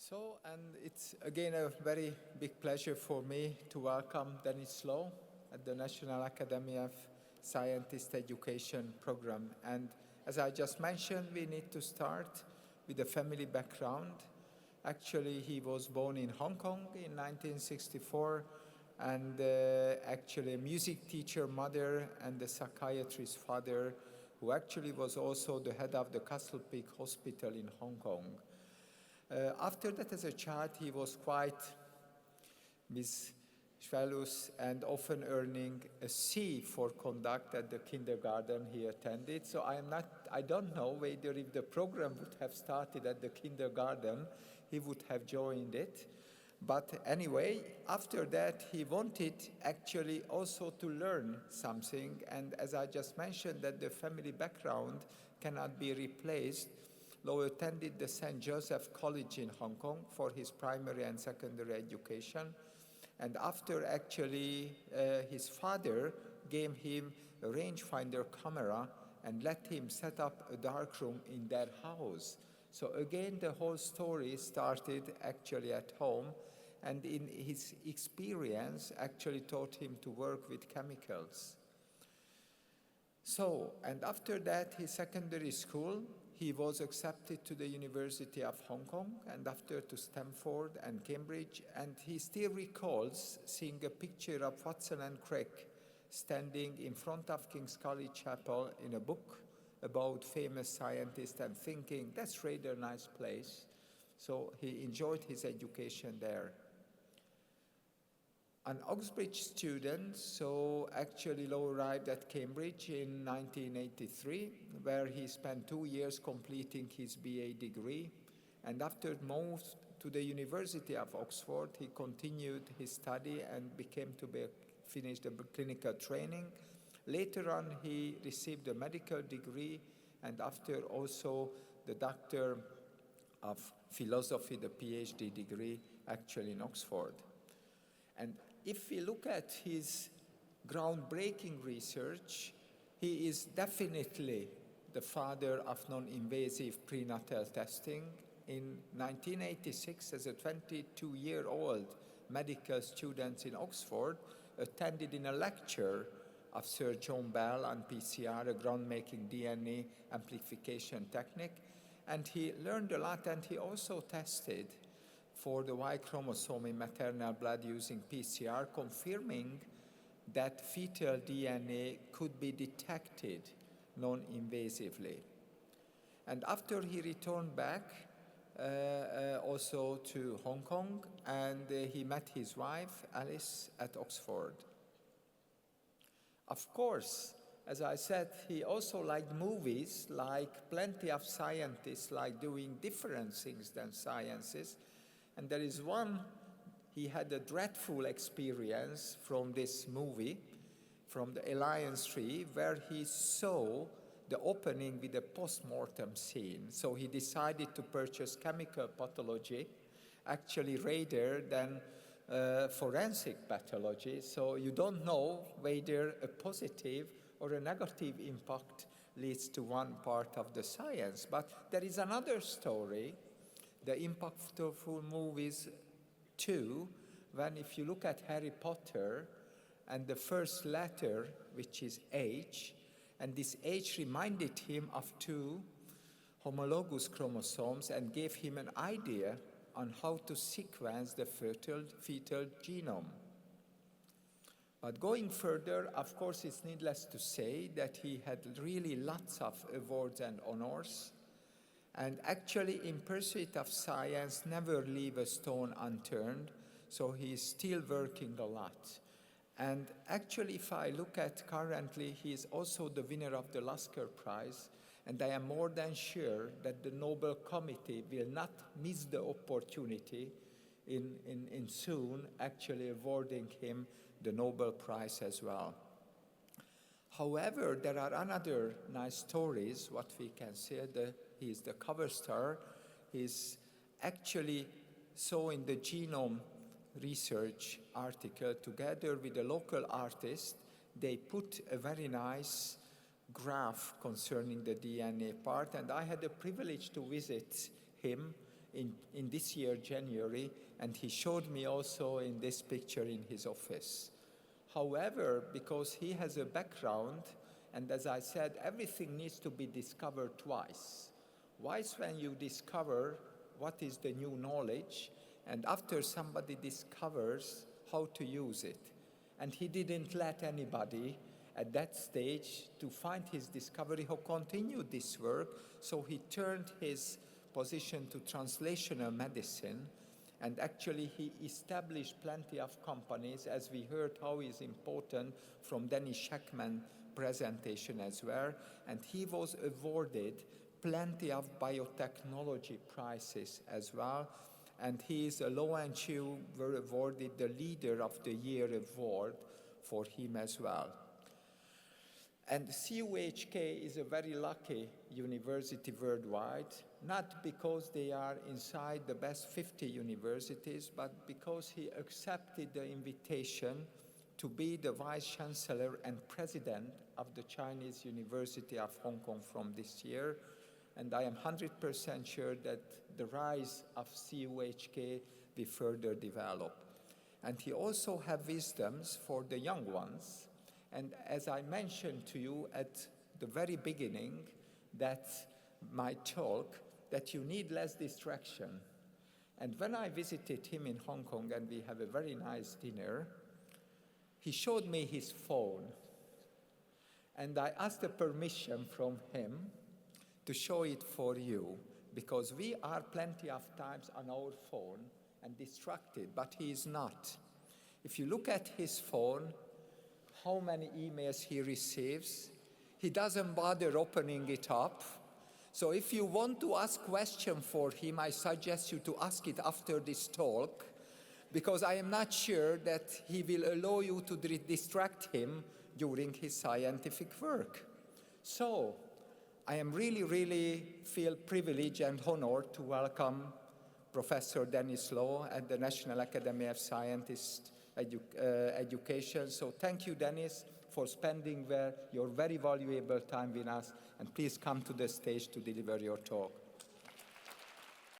So, and it's again a very big pleasure for me to welcome Dennis Lowe at the National Academy of Scientist Education program. And as I just mentioned, we need to start with the family background. Actually, he was born in Hong Kong in 1964, and actually a music teacher mother and a psychiatrist father, who actually was also the head of the Castle Peak Hospital in Hong Kong. After that, as a child, he was quite mischievous and often earning a C for conduct at the kindergarten he attended. So I don't know whether if the program would have started at the kindergarten, he would have joined it. But anyway, after that, he wanted actually also to learn something. And as I just mentioned, that the family background cannot be replaced, Lowe attended the St. Joseph College in Hong Kong for his primary and secondary education. And after actually his father gave him a rangefinder camera and let him set up a darkroom in their house. So again, the whole story started actually at home, and in his experience actually taught him to work with chemicals. So, and after that, his secondary school, he was accepted to the University of Hong Kong and after to Stanford and Cambridge, and he still recalls seeing a picture of Watson and Crick standing in front of King's College Chapel in a book about famous scientists and thinking, that's rather a nice place. So he enjoyed his education there. An Oxbridge student, so actually Lowe arrived at Cambridge in 1983, where he spent 2 years completing his BA degree, and after moved to the University of Oxford, he continued his study and finished the clinical training. Later on, he received a medical degree, and after also the Doctor of Philosophy, the PhD degree, actually in Oxford. And if we look at his groundbreaking research, he is definitely the father of non-invasive prenatal testing. In 1986, as a 22-year-old medical student in Oxford, attended in a lecture of Sir John Bell on PCR, a groundbreaking DNA amplification technique, and he learned a lot, and he also tested for the Y chromosome in maternal blood using PCR, confirming that fetal DNA could be detected non-invasively. And after he returned back also to Hong Kong, and he met his wife, Alice, at Oxford. Of course, as I said, he also liked movies, like plenty of scientists like doing different things than sciences. And there is one, he had a dreadful experience from this movie, from the Alliance Tree, where he saw the opening with a post-mortem scene. So he decided to purchase chemical pathology, actually rather than forensic pathology. So you don't know whether a positive or a negative impact leads to one part of the science. But there is another story, the impactful movies too, when if you look at Harry Potter and the first letter, which is H, and this H reminded him of 2 homologous chromosomes and gave him an idea on how to sequence the fetal genome. But going further, of course, it's needless to say that he had really lots of awards and honors, and actually, in pursuit of science, never leave a stone unturned, so he's still working a lot. And actually, if I look at currently, he is also the winner of the Lasker Prize, and I am more than sure that the Nobel Committee will not miss the opportunity in soon actually awarding him the Nobel Prize as well. However, there are another nice stories, what we can say, he is the cover star. He's actually saw in the genome research article together with a local artist, they put a very nice graph concerning the DNA part, and I had the privilege to visit him in this year, January, and he showed me also in this picture in his office. However, because he has a background, and as I said, everything needs to be discovered twice. Once when you discover what is the new knowledge, and after somebody discovers how to use it. And he didn't let anybody at that stage to find his discovery who continued this work, so he turned his position to translational medicine, and actually he established plenty of companies, as we heard how is important from Dennis Shechtman presentation as well, and he was awarded plenty of biotechnology prizes as well, and he is Law and Chu were awarded the Leader of the Year award for him as well. And CUHK is a very lucky university worldwide, not because they are inside the best 50 universities, but because he accepted the invitation to be the Vice Chancellor and President of the Chinese University of Hong Kong from this year. And I am 100% sure that the rise of CUHK will further develop. And he also has wisdoms for the young ones. And as I mentioned to you at the very beginning, that my talk, that you need less distraction. And when I visited him in Hong Kong and we have a very nice dinner, he showed me his phone. And I asked the permission from him to show it for you, because we are plenty of times on our phone and distracted, but he is not. If you look at his phone, how many emails he receives, he doesn't bother opening it up. So if you want to ask questions for him, I suggest you to ask it after this talk, because I am not sure that he will allow you to distract him during his scientific work. So I am really feel privileged and honored to welcome Professor Dennis Law at the National Academy of Sciences Education. So thank you, Dennis, for spending your very valuable time with us, and please come to the stage to deliver your talk.